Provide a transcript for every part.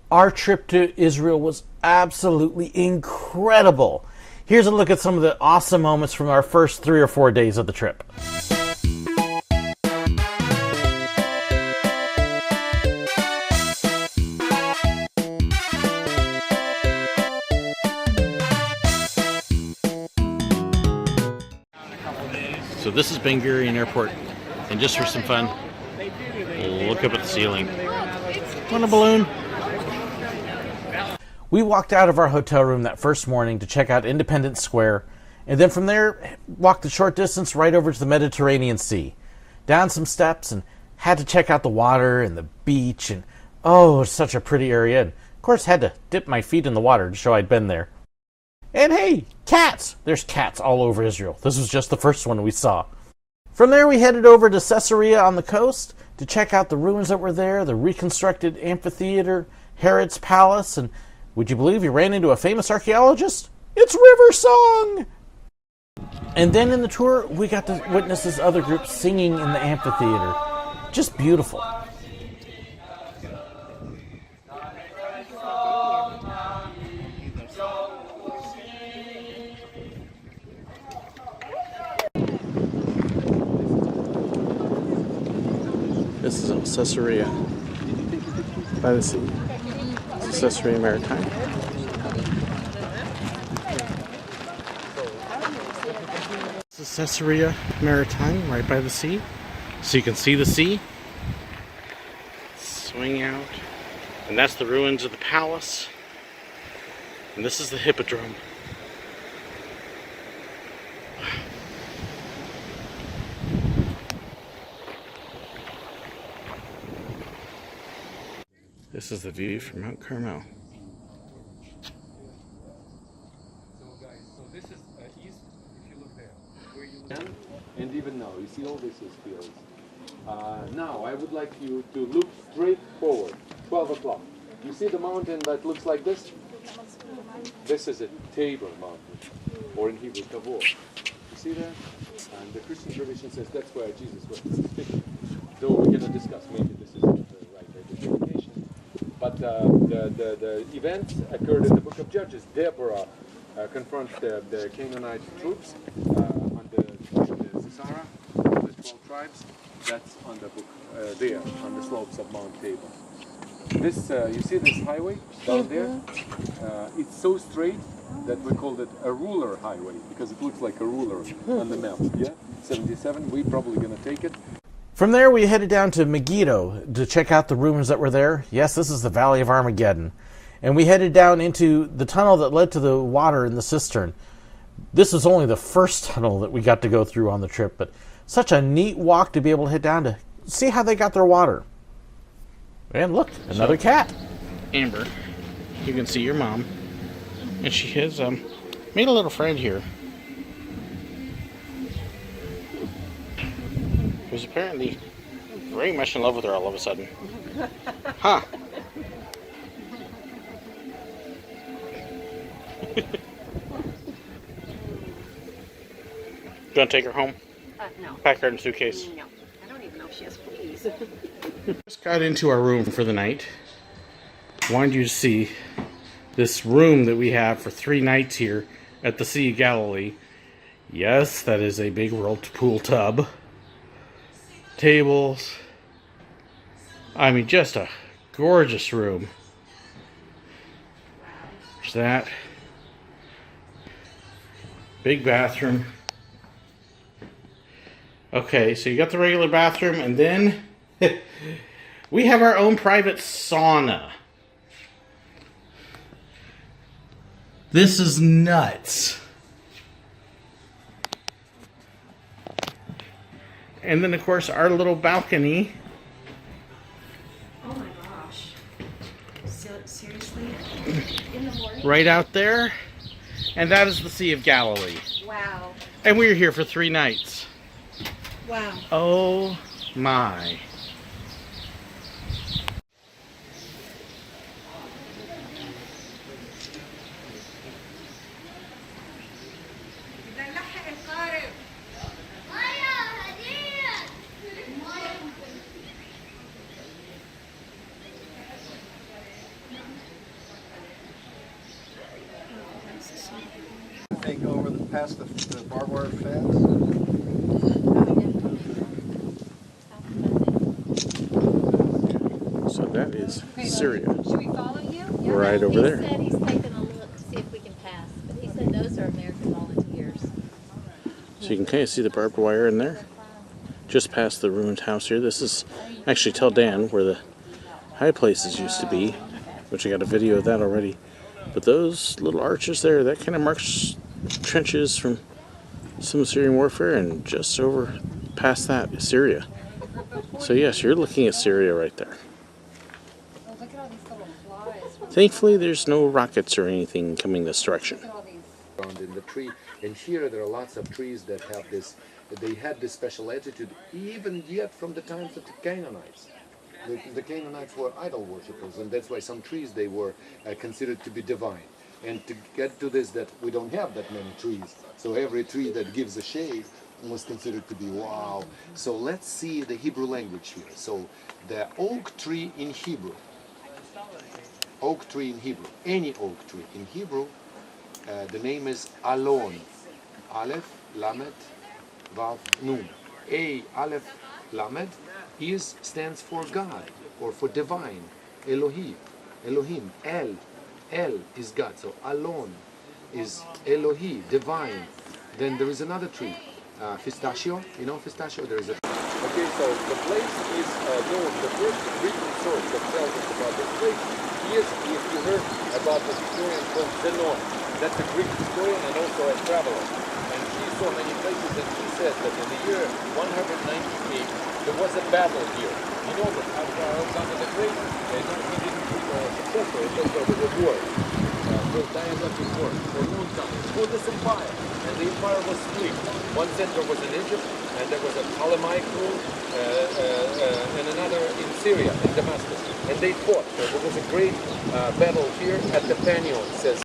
Our trip to Israel was absolutely incredible. Here's a look at some of the awesome moments from our first 3 or 4 days of the trip. So this is Ben Gurion Airport, and just for some fun, look up at the ceiling. Want a balloon? We walked out of our hotel room that first morning to check out Independence Square, and then from there, walked a short distance right over to the Mediterranean Sea. Down some steps and had to check out the water and the beach, and oh, it's such a pretty area. And of course, had to dip my feet in the water to show I'd been there. And hey, cats! There's cats all over Israel. This was just the first one we saw. From there, we headed over to Caesarea on the coast to check out the ruins that were there, the reconstructed amphitheater, Herod's palace, and would you believe we ran into a famous archaeologist? It's River Song! And then in the tour, we got to witness this other group singing in the amphitheater. Just beautiful. This is Caesarea by the sea. It's Caesarea Maritime. This is Caesarea Maritime, right by the sea. So you can see the sea. Swing out. And that's the ruins of the palace. And this is the hippodrome. This is the view from Mount Carmel. So guys, so this is east, if you look there, where you can, and even now, you see all this is fields. Now, I would like you to look straight forward, 12 o'clock. You see the mountain that looks like this? This is a Tabor mountain, or in Hebrew, Tabor. You see that? And the Christian tradition says that's where Jesus was speaking. So we're going to discuss, maybe this is the right identification. But the event occurred in the book of Judges. Deborah confronts the Canaanite troops on the Caesarea, the 12 tribes. That's on the book there, on the slopes of Mount Tabor. This, you see this highway down there? It's so straight that we called it a ruler highway because it looks like a ruler on the map. Yeah, 77. We're probably going to take it. From there, we headed down to Megiddo to check out the ruins that were there. Yes, this is the Valley of Armageddon. And we headed down into the tunnel that led to the water in the cistern. This was only the first tunnel that we got to go through on the trip, but such a neat walk to be able to head down to see how they got their water. And look, another cat. Amber, you can see your mom. And she has made a little friend here. Who's apparently very much in love with her all of a sudden. Huh. Do you want to take her home? No. Pack her in a suitcase? No. I don't even know if she has fleas. Just got into our room for the night. Wanted you to see this room that we have for 3 nights here at the Sea of Galilee. Yes, that is a big whirlpool tub. Tables. I mean, just a gorgeous room. There's that. Big bathroom. Okay, so you got the regular bathroom, and then we have our own private sauna. This is nuts. And then, of course, our little balcony. Oh my gosh. Seriously? In the morning? Right out there. And that is the Sea of Galilee. Wow. And we were here for 3 nights. Wow. Oh my. take over past the barbed wire fence. So that is Syria. Should we follow you? Yeah, Right over there. He said he's taking a look to see if we can pass, but he said those are American volunteers. So you can kind of see the barbed wire in there. Just past the ruined house here. This is actually Tel Dan, where the high places used to be, which I got a video of that already. But those little arches there, that kind of marks trenches from some Syrian warfare, and just over past that is Syria. So yes, you're looking at Syria right there. Oh, look at all these little flies. Thankfully, there's no rockets or anything coming this direction. Look at all these. Found in the tree, and here there are lots of trees that have this. They had this special attitude even yet from the times of the Canaanites. The Canaanites were idol worshippers, and that's why some trees they were considered to be divine. And to get to this, that we don't have that many trees, so every tree that gives a shade was considered to be wow. So let's see the Hebrew language here. So the oak tree in Hebrew, any oak tree in Hebrew, the name is Alon, Aleph, Lamed, Vav, Nun. A, Aleph, Lamed stands for God or for divine, Elohim, El is God, so Alon is Elohi, divine. Then there is another tree, pistachio, you know pistachio? There is a... Okay, so the place is known, the first written source that tells us about this place is, if you heard about the historian called Zenon, that's a Greek historian and also a traveler. And he saw many places, and he said that in the year 198, there was a battle here. You know that after Alexander the Great, he didn't prove successful, just there was a war. So Diadochus war for a long time. For this empire. And the empire was split. One center was in Egypt, and there was a Ptolemaic rule, and another in Syria, in Damascus. And they fought. So there was a great battle here at the Panion, says.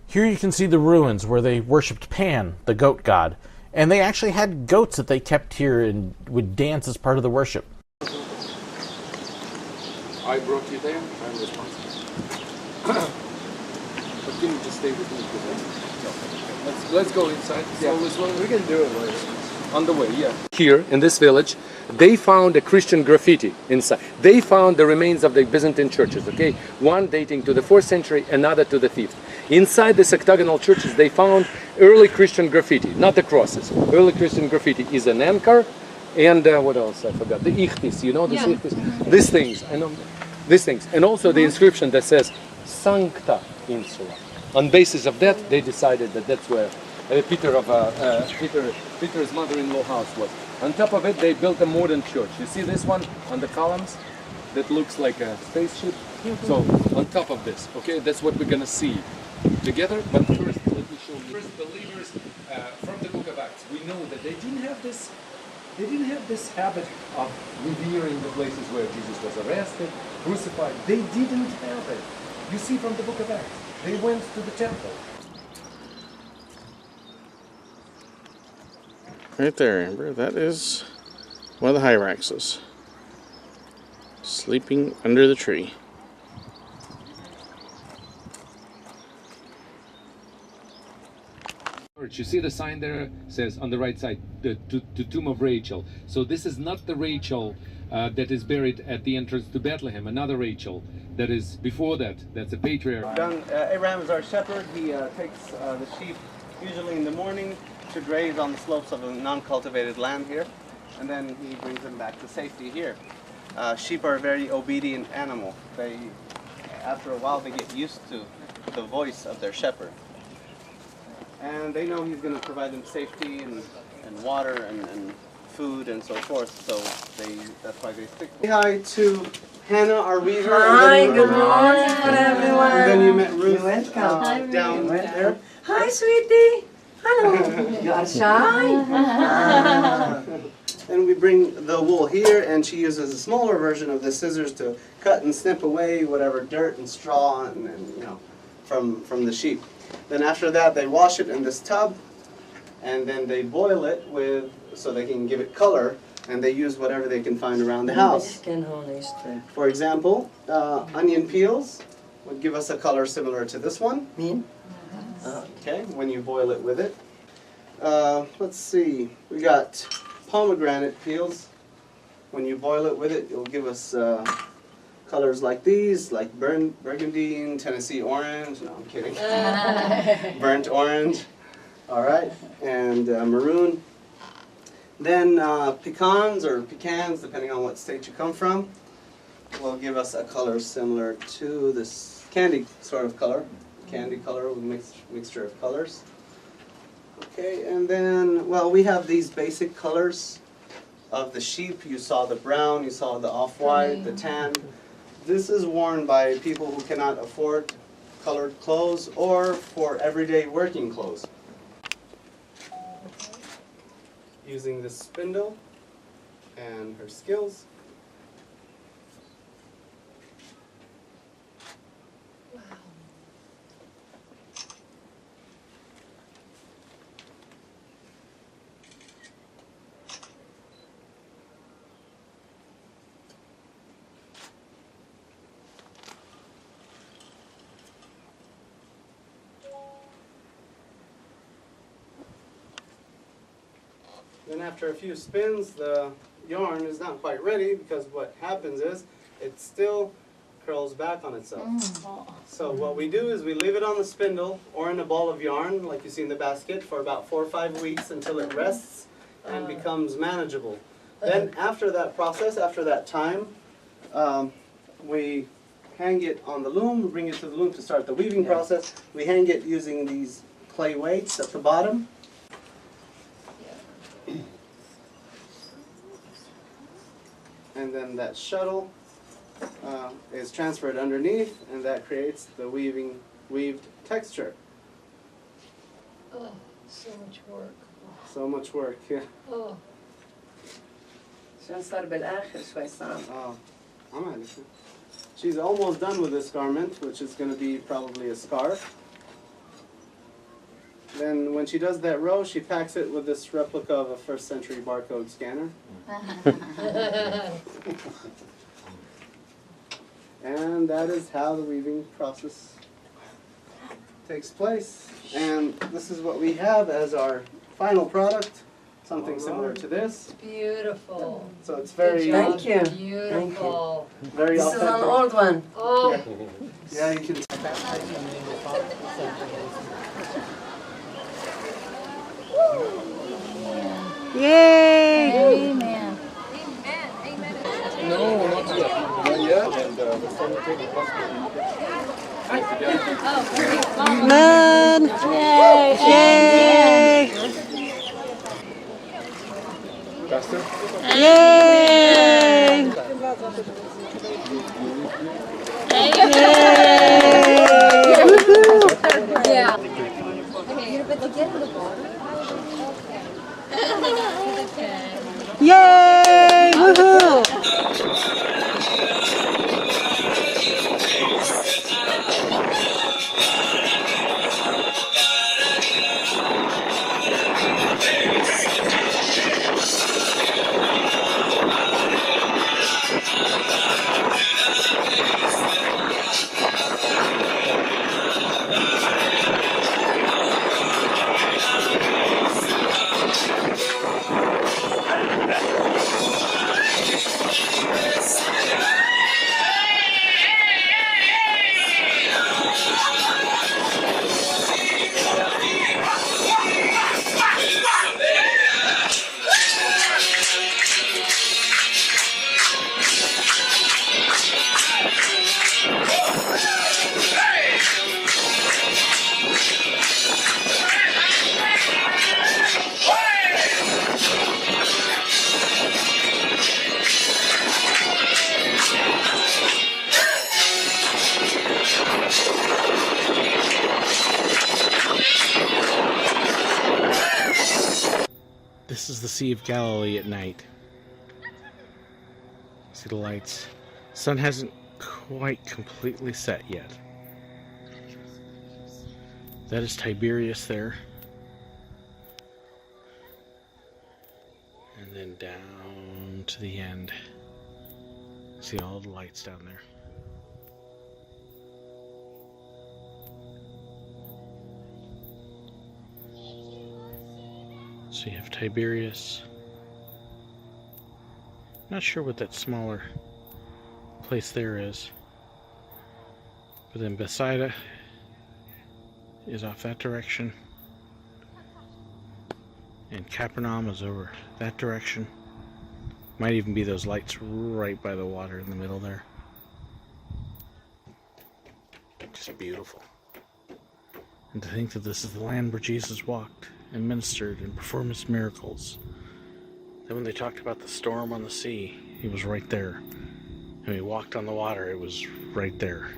Here you can see the ruins where they worshipped Pan, the goat god. And they actually had goats that they kept here and would dance as part of the worship. I brought you there, I'm responsible. But can you just stay with me today? Let's go inside. We can do it later. On the way, yeah. Here, in this village, they found a Christian graffiti inside. They found the remains of the Byzantine churches, okay? One dating to the 4th century, another to the 5th. Inside the octagonal churches, they found early Christian graffiti, not the crosses. Early Christian graffiti is an anchor, and what else? I forgot. The ichthys, you know the ichthys? These things, I know. These things. And also the inscription that says, Sancta Insula. On basis of that, they decided that that's where Peter's mother-in-law house was. On top of it, they built a modern church. You see this one on the columns? That looks like a spaceship. So on top of this, okay, that's what we're gonna see together. But first, let me show you. First believers from the Book of Acts, we know that they didn't have this. They didn't have this habit of revering the places where Jesus was arrested, crucified. They didn't have it. You see from the Book of Acts, they went to the temple. Right there, Amber. That is one of the hyraxes. Sleeping under the tree. You see the sign there says on the right side, the tomb of Rachel. So this is not the Rachel that is buried at the entrance to Bethlehem. Another Rachel that is before that. That's a patriarch. Abraham is our shepherd. He takes the sheep usually in the morning to graze on the slopes of a non-cultivated land here, and then he brings them back to safety here. Sheep are a very obedient animal. After a while, they get used to the voice of their shepherd. And they know he's going to provide them safety and water and food and so forth, so that's why they stick. Say hi to Hannah, our weaver. Hi, good morning, everyone. And then you met Ruth down there. Hi, sweetie. Hello. You got shy? And we bring the wool here, and she uses a smaller version of the scissors to cut and snip away whatever dirt and straw and you know from the sheep. Then after that, they wash it in this tub, and then they boil it so they can give it color, and they use whatever they can find around the house. For example, onion peels would give us a color similar to this one. Okay, when you boil it with it. Let's see, we got pomegranate peels. When you boil it with it, it'll give us colors like these, like burgundy, Tennessee orange. No, I'm kidding. Burnt orange. All right, and maroon. Then pecans or pecans, depending on what state you come from, will give us a color similar to this candy sort of color. Candy color with mixture of colors. Okay, and then, well, we have these basic colors of the sheep. You saw the brown, you saw the off-white, the tan. This is worn by people who cannot afford colored clothes or for everyday working clothes. Using this spindle and her skills. Then after a few spins, the yarn is not quite ready because what happens is it still curls back on itself. So what we do is we leave it on the spindle or in a ball of yarn, like you see in the basket, for about 4 or 5 weeks until it rests and becomes manageable. Then after that process, after that time, we hang it on the loom, bring it to the loom to start the weaving process. We hang it using these clay weights at the bottom. And then that shuttle is transferred underneath, and that creates the weaved texture. Oh, so much work. So much work, yeah. Oh. Oh, she's almost done with this garment, which is going to be probably a scarf. Then when she does that row, she packs it with this replica of a first century barcode scanner. And that is how the weaving process takes place. And this is what we have as our final product, something similar to this. Beautiful. So it's very Thank you. Beautiful. very This is an authentic. old one. Oh, Yeah, you can. Yay! amen. No, not yet. Not yet. And the cemetery Man! Yay! Pastor? Yay! Yeah. Yay! Woohoo! This is the Sea of Galilee at night. See the lights. Sun hasn't quite completely set yet. That is Tiberias there. And then down to the end. See all the lights down there. So you have Tiberias. Not sure what that smaller place there is. But then Bethsaida is off that direction. And Capernaum is over that direction. Might even be those lights right by the water in the middle there. Just beautiful. And to think that this is the land where Jesus walked and ministered and performed his miracles. Then when they talked about the storm on the sea, he was right there. And he walked on the water, it was right there.